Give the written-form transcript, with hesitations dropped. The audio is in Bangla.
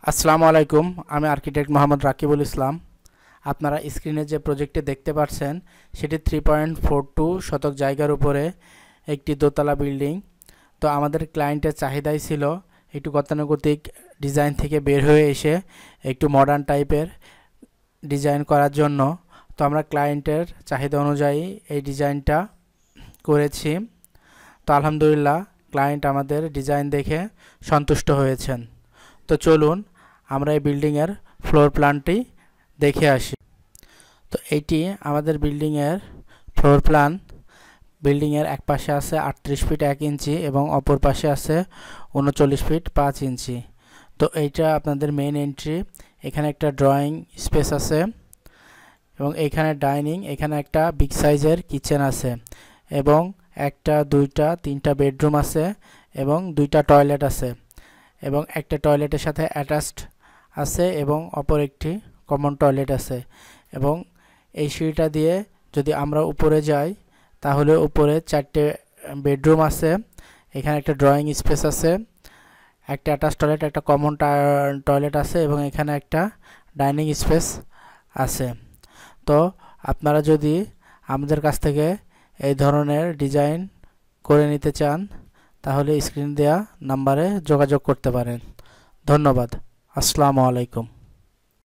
আসসালামু আলাইকুম। আমি আর্কিটেক্ট মোহাম্মদ রাকিবুল ইসলাম। আপনারা স্ক্রিনে যে প্রজেক্টটি দেখতে পাচ্ছেন সেটি 3.42 শতক জায়গার উপরে একটি দোতলা বিল্ডিং। তো আমাদের ক্লায়েন্টের চাহিদাই ছিল একটু গতানুগতিক ডিজাইন থেকে বের হয়ে এসে একটু মডার্ন টাইপের ডিজাইন করার জন্য। তো আমরা ক্লায়েন্টের চাহিদা অনুযায়ী এই ডিজাইনটা করেছি। তো আলহামদুলিল্লাহ ক্লায়েন্ট আমাদের ডিজাইন দেখে সন্তুষ্ট হয়েছেন। তো চলুন আমরা এই বিল্ডিংয়ের ফ্লোর প্ল্যানটি দেখে আসি। তো এইটি আমাদের বিল্ডিংয়ের ফ্লোর প্ল্যান। বিল্ডিংয়ের এক পাশে আছে 38 ফিট 1 ইঞ্চি এবং অপর পাশে আছে 39 ফিট 5 ইঞ্চি। তো এইটা আপনাদের মেইন এন্ট্রি। এখানে একটা ড্রয়িং স্পেস আছে এবং এখানে ডাইনিং, এখানে একটা বিগ সাইজের কিচেন আছে এবং একটা দুইটা তিনটা বেডরুম আছে এবং দুইটা টয়লেট আছে এবং একটা টয়লেটের সাথে অ্যাটাচড আছে এবং অপর একটি কমন টয়লেট আছে। এবং এই সিঁড়িটা দিয়ে যদি আমরা উপরে যাই তাহলে উপরে 4টে বেডরুম আছে। এখানে একটা ড্রয়িং স্পেস আছে, একটা অ্যাটাচড টয়লেট, একটা কমন টয়লেট আছে এবং এখানে একটা ডাইনিং স্পেস আছে। তো আপনারা যদি আমাদের কাছ থেকে এই ধরনের ডিজাইন করে নিতে চান তাহলে স্ক্রিন দেওয়া নাম্বারে যোগাযোগ করতে পারেন। ধন্যবাদ। আসসালামু আলাইকুম।